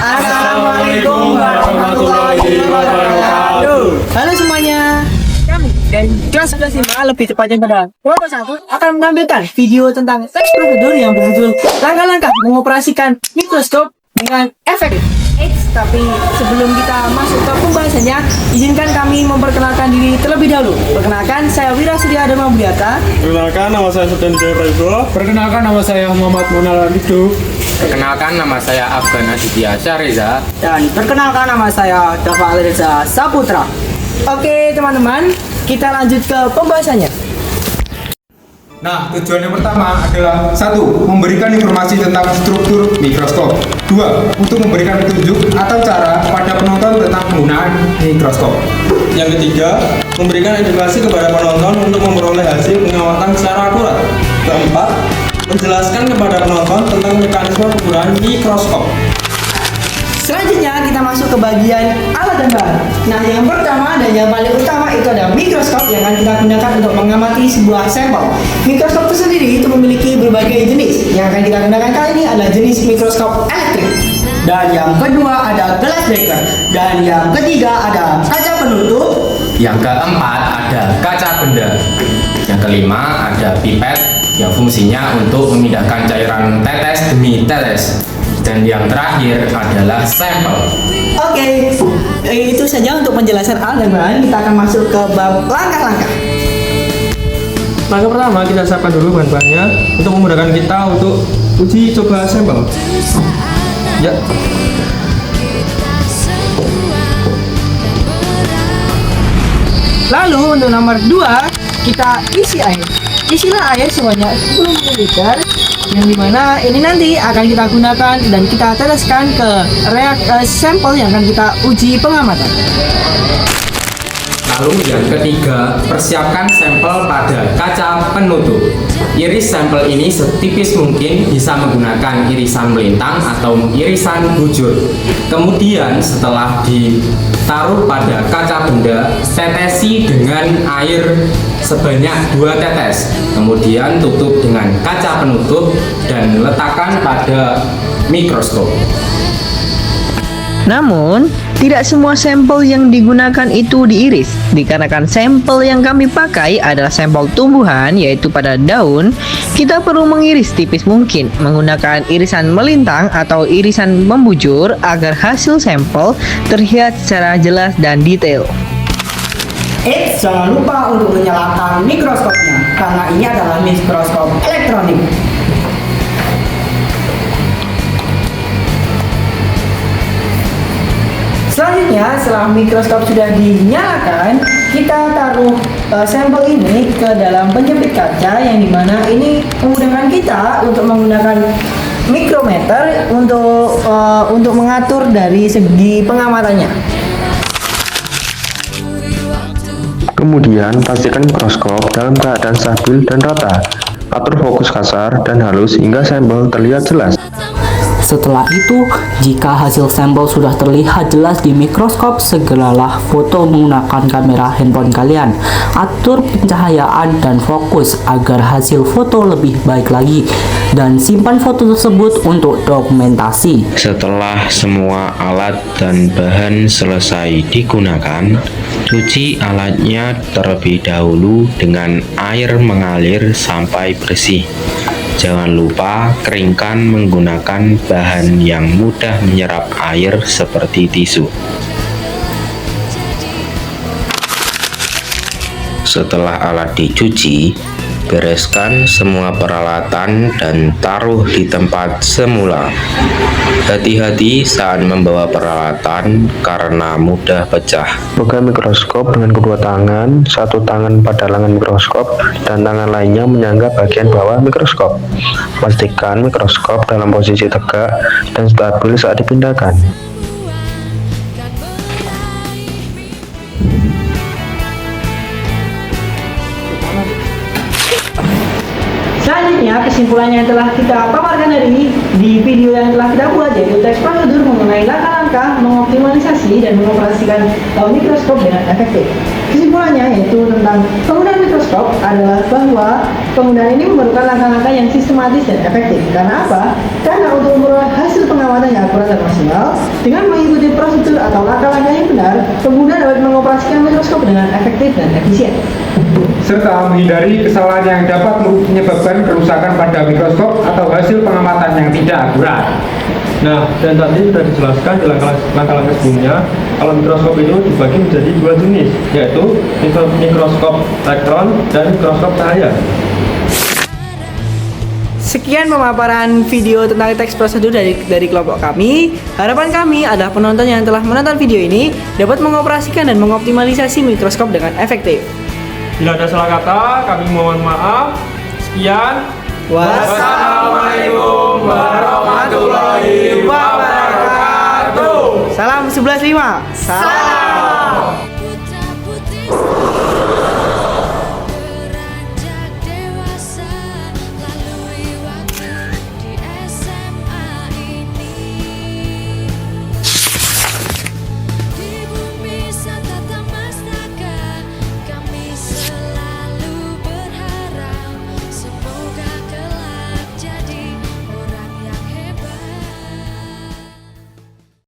Assalamualaikum warahmatullahi wabarakatuh. Halo semuanya. Kami dari kelas 11 lebih tepatnya pada kelompok 1 akan menampilkan video tentang tes prosedur yang berjudul langkah-langkah mengoperasikan mikroskop dengan efektif. Tapi sebelum kita masuk ke pembahasannya, izinkan kami memperkenalkan diri terlebih dahulu. Perkenalkan, saya Wira Surya Dharma Budiata. Perkenalkan, nama saya Sofyan Jaya Prayogo. Perkenalkan, nama saya Muhammad Munal Alido. Perkenalkan, nama saya Afgan Aditya Syahriza. Dan perkenalkan, nama saya Dafa Alireza Saputra. Oke teman-teman, kita lanjut ke pembahasannya. Nah, tujuan yang pertama adalah 1. Memberikan informasi tentang struktur mikroskop. 2. Untuk memberikan petunjuk atau cara pada penonton tentang penggunaan mikroskop. Yang ketiga, memberikan edukasi kepada penonton untuk memperoleh hasil pengamatan secara akurat. Keempat, menjelaskan kepada penonton tentang mekanisme penggunaan mikroskop. Selanjutnya kita masuk ke bagian alat dan bahan. Nah, yang pertama dan yang paling utama itu ada mikroskop yang akan kita gunakan untuk mengamati sebuah sampel. Mikroskop itu sendiri itu memiliki berbagai jenis. Yang akan kita gunakan kali ini adalah jenis mikroskop elektrik. Dan yang kedua ada glass breaker. Dan yang ketiga ada kaca penutup. Yang keempat ada kaca benda. Yang kelima ada pipet yang fungsinya untuk memindahkan cairan tetes demi tetes. Dan yang terakhir adalah sampel. Oke, itu saja untuk penjelasan alat dan bahan. Kita akan masuk ke bab langkah-langkah. Langkah pertama, kita siapkan dulu bahan-bahannya untuk memudahkan kita untuk uji coba sampel. Ya. Lalu untuk nomor 2 kita isi air. Isilah air sebanyak 10 ml yang dimana ini nanti akan kita gunakan dan kita teteskan ke sampel yang akan kita uji pengamatan. Lalu yang ketiga, persiapkan sampel pada kaca penutup. Iris sampel ini setipis mungkin, bisa menggunakan irisan melintang atau irisan bujur. Kemudian setelah ditaruh pada kaca benda, tetesi dengan air sebanyak 2 tetes. Kemudian tutup dengan kaca penutup dan letakkan pada mikroskop. Namun, tidak semua sampel yang digunakan itu diiris, dikarenakan sampel yang kami pakai adalah sampel tumbuhan, yaitu pada daun. Kita perlu mengiris tipis mungkin menggunakan irisan melintang atau irisan membujur agar hasil sampel terlihat secara jelas dan detail. Jangan lupa untuk menyalakan mikroskopnya karena ini adalah mikroskop elektronik. Selanjutnya, setelah mikroskop sudah dinyalakan, kita taruh sampel ini ke dalam penjepit kaca yang dimana ini memudahkan kita untuk menggunakan mikrometer untuk mengatur dari segi pengamatannya. Kemudian pastikan mikroskop dalam keadaan stabil dan rata. Atur fokus kasar dan halus hingga sampel terlihat jelas. Setelah itu, jika hasil sampel sudah terlihat jelas di mikroskop, segeralah foto menggunakan kamera handphone kalian. Atur pencahayaan dan fokus agar hasil foto lebih baik lagi, dan simpan foto tersebut untuk dokumentasi. Setelah semua alat dan bahan selesai digunakan, cuci alatnya terlebih dahulu dengan air mengalir sampai bersih. Jangan lupa keringkan menggunakan bahan yang mudah menyerap air seperti tisu. Setelah alat dicuci, bereskan semua peralatan dan taruh di tempat semula. Hati-hati saat membawa peralatan karena mudah pecah. Pegang mikroskop dengan kedua tangan, satu tangan pada lengan mikroskop dan tangan lainnya menyangga bagian bawah mikroskop. Pastikan mikroskop dalam posisi tegak dan stabil saat dipindahkan. Selanjutnya, kesimpulannya yang telah kita paparkan hari ini di video yang telah kita buat, yaitu teks prosedur mengenai langkah-langkah mengoptimalisasi dan mengoperasikan mikroskop dengan efektif. Kesimpulannya yaitu tentang penggunaan mikroskop mikroskop adalah bahwa penggunaan ini memerlukan langkah-langkah yang sistematis dan efektif. Karena apa? Karena untuk memperoleh hasil pengamatan yang akurat dan maksimal, dengan mengikuti prosedur atau langkah-langkah yang benar, pengguna dapat mengoperasikan mikroskop dengan efektif dan efisien. serta menghindari kesalahan yang dapat menyebabkan kerusakan pada mikroskop atau hasil pengamatan yang tidak akurat. Nah, dan tadi sudah dijelaskan di langkah-langkah sebelumnya kalau mikroskop itu dibagi menjadi dua jenis, yaitu mikroskop elektron dan mikroskop cahaya. Sekian pemaparan video tentang teks prosedur dari kelompok kami. Harapan kami adalah penonton yang telah menonton video ini dapat mengoperasikan dan mengoptimalisasi mikroskop dengan efektif. Bila ada salah kata, kami mohon maaf. Sekian. Wassalamualaikum warahmatullahi wabarakatuh. Salam 11.5. Salam.